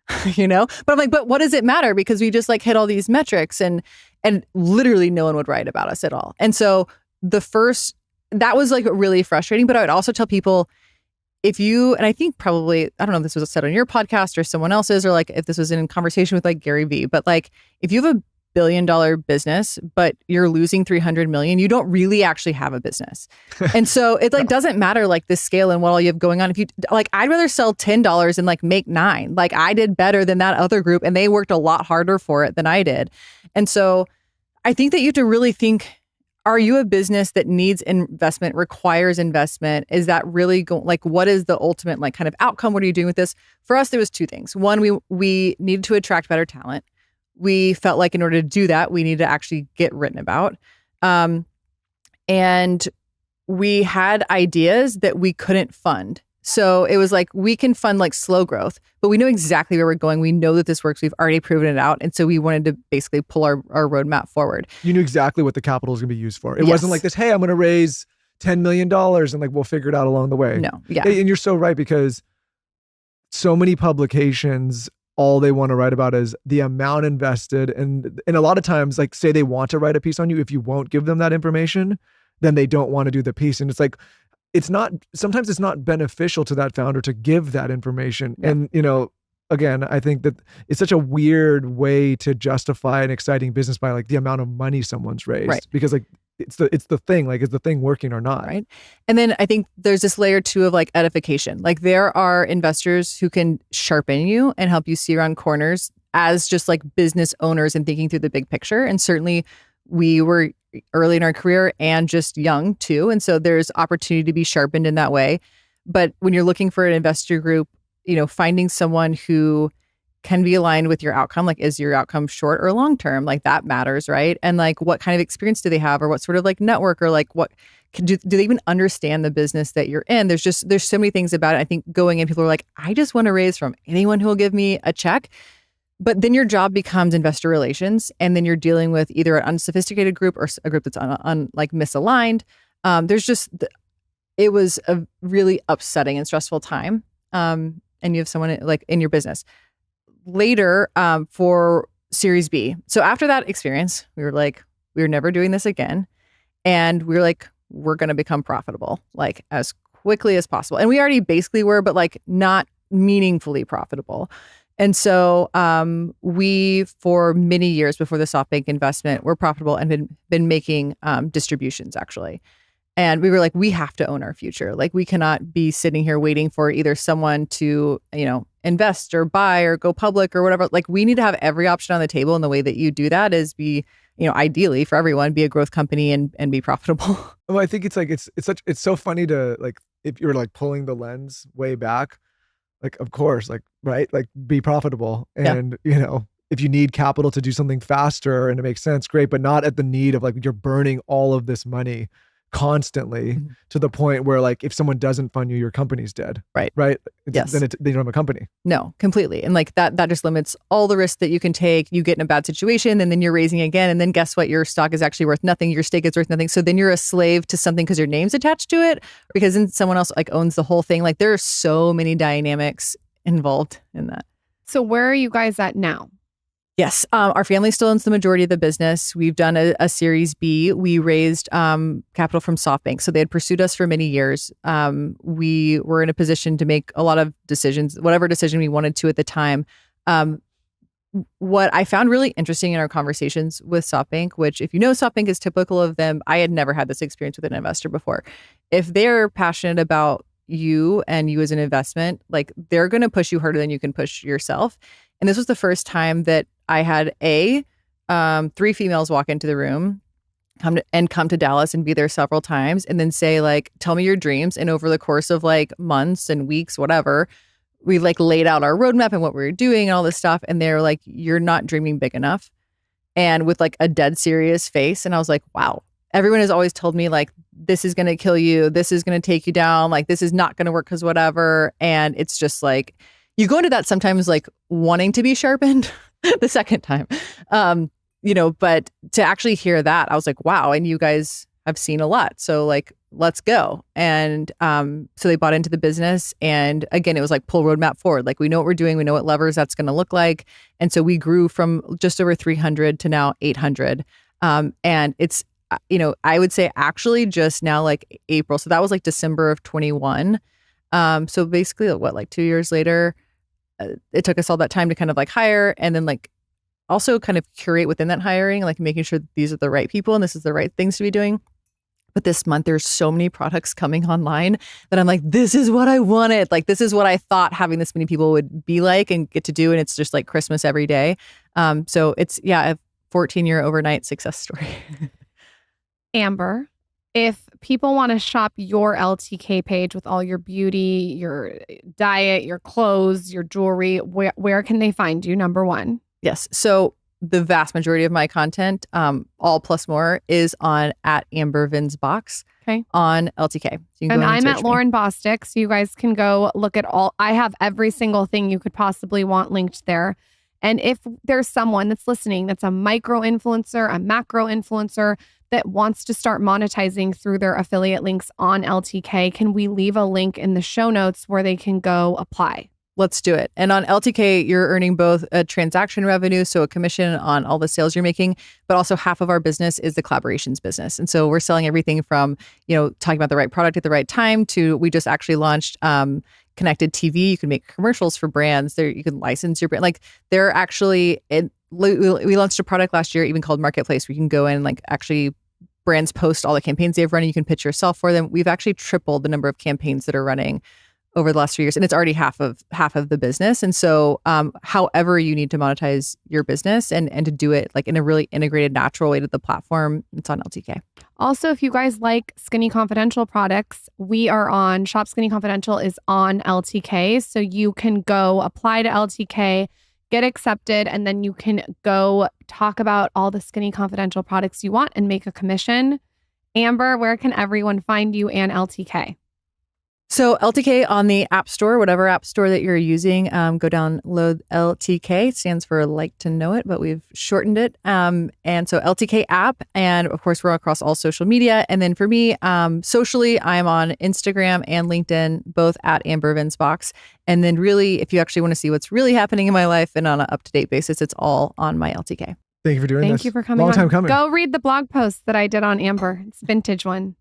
But I'm like, but what does it matter? Because we just like hit all these metrics and literally no one would write about us at all. And so that was like really frustrating. But I would also tell people, and I think probably, I don't know if this was said on your podcast or someone else's, or like if this was in conversation with like Gary Vee, but like if you have a $1 billion business, but you're losing 300 million, you don't really actually have a business. And so it like doesn't matter like the scale and what all you have going on. If you like, I'd rather sell $10 and like make $9. Like I did better than that other group and they worked a lot harder for it than I did. And so I think that you have to really think, are you a business that needs investment, requires investment? Is that really like, what is the ultimate like kind of outcome? What are you doing with this? For us, there was two things. One, we needed to attract better talent. We felt like in order to do that, we needed to actually get written about. And we had ideas that we couldn't fund. So it was like, we can fund like slow growth, but we know exactly where we're going. We know that this works. We've already proven it out. And so we wanted to basically pull our roadmap forward. You knew exactly what the capital was going to be used for. It wasn't like this, hey, I'm going to raise $10 million and like, we'll figure it out along the way. No. Yeah. And you're so right, because so many publications, all they want to write about is the amount invested. And a lot of times, like say they want to write a piece on you, if you won't give them that information, then they don't want to do the piece. And it's like, sometimes it's not beneficial to that founder to give that information. Yeah. And, again, I think that it's such a weird way to justify an exciting business by like the amount of money someone's raised. Right. Because like, it's the thing, like, is the thing working or not? Right. And then I think there's this layer too of like edification. Like there are investors who can sharpen you and help you see around corners as just like business owners and thinking through the big picture. And certainly we were early in our career and just young too. And so there's opportunity to be sharpened in that way. But when you're looking for an investor group, finding someone who can be aligned with your outcome, like is your outcome short or long term, like that matters, right? And like what kind of experience do they have, or what sort of like network, or like what do they even understand the business that you're in? There's so many things about it. I think going in, people are like, I just want to raise from anyone who will give me a check. But then your job becomes investor relations, and then you're dealing with either an unsophisticated group or a group that's like misaligned. It was a really upsetting and stressful time. And you have someone like in your business. Later, for Series B. So after that experience, we were like, we were never doing this again. And we were like, we're going to become profitable, like as quickly as possible. And we already basically were, but like not meaningfully profitable. And so we, for many years before the SoftBank investment, were profitable and had been making distributions actually. And we were like, we have to own our future. Like we cannot be sitting here waiting for either someone to, invest or buy or go public or whatever. Like we need to have every option on the table. And the way that you do that is be, ideally for everyone, be a growth company and be profitable. Well, I think it's like, it's so funny to like, if you're like pulling the lens way back, like, of course, like, right. Like be profitable. And, if you need capital to do something faster and it makes sense, great, but not at the need of like, you're burning all of this money constantly to the point where like if someone doesn't fund you, your company's dead. Right. Yes. Then they don't have a company. No, completely. And like that just limits all the risks that you can take. You get in a bad situation and then you're raising again. And then guess what? Your stock is actually worth nothing. Your stake is worth nothing. So then you're a slave to something because your name's attached to it, because then someone else like owns the whole thing. Like there are so many dynamics involved in that. So where are you guys at now? Yes. Our family still owns the majority of the business. We've done a Series B. We raised capital from SoftBank. So they had pursued us for many years. We were in a position to make a lot of decisions, whatever decision we wanted to at the time. What I found really interesting in our conversations with SoftBank, which if you know SoftBank is typical of them, I had never had this experience with an investor before. If they're passionate about you and you as an investment, like they're going to push you harder than you can push yourself. And this was the first time that I had 3 females walk into the room, come to Dallas and be there several times, and then say like, tell me your dreams. And over the course of like months and weeks, whatever, we like laid out our roadmap and what we were doing and all this stuff. And they're like, you're not dreaming big enough. And with like a dead serious face. And I was like, wow, everyone has always told me like, this is going to kill you. This is going to take you down. Like, this is not going to work because whatever. And it's just like, you go into that sometimes like wanting to be sharpened the second time, but to actually hear that, I was like, wow. And you guys have seen a lot. So like, let's go. And so they bought into the business. And again, it was like pull roadmap forward. Like we know what we're doing. We know what levers that's going to look like. And so we grew from just over 300 to now 800. And it's, I would say actually just now like April. So that was like December of 21. So basically like 2 years later, it took us all that time to kind of like hire and then like also kind of curate within that hiring, like making sure that these are the right people and this is the right things to be doing. But this month, there's so many products coming online that I'm like, this is what I wanted. Like, this is what I thought having this many people would be like and get to do. And it's just like Christmas every day. So it's, a 14-year overnight success story. Amber, if people want to shop your LTK page with all your beauty, your diet, your clothes, your jewelry, where can they find you? Number one. Yes. So the vast majority of my content, all plus more, is on at Amber Venz Box on LTK. So you can and go I'm at me. Lauren Bostic, so you guys can go look at all. I have every single thing you could possibly want linked there. And if there's someone that's listening that's a micro influencer, a macro influencer that wants to start monetizing through their affiliate links on LTK, can we leave a link in the show notes where they can go apply? Let's do it. And on LTK, you're earning both a transaction revenue, so a commission on all the sales you're making, but also half of our business is the collaborations business. And so we're selling everything from, talking about the right product at the right time to we just actually launched connected TV. You can make commercials for brands there. You can license your brand. Like they're actually, we launched a product last year, even called Marketplace, where you can go in and like actually brands post all the campaigns they've run. You can pitch yourself for them. We've actually tripled the number of campaigns that are running over the last 3 years. And it's already half of the business. And so however you need to monetize your business and to do it like in a really integrated, natural way to the platform, it's on LTK. Also, if you guys like Skinny Confidential products, we are on Shop Skinny Confidential is on LTK. So you can go apply to LTK, get accepted, and then you can go talk about all the Skinny Confidential products you want and make a commission. Amber, where can everyone find you and LTK? So LTK on the App Store, whatever app store that you're using, go download LTK. It stands for Like to Know It, but we've shortened it. And so LTK app. And of course, we're across all social media. And then for me, socially, I'm on Instagram and LinkedIn, both at Amber Venz Box. And then really, if you actually want to see what's really happening in my life and on an up-to-date basis, it's all on my LTK. Thank you for doing this. Thank you for coming Long on. time coming. Go read the blog post that I did on Amber. It's a vintage one.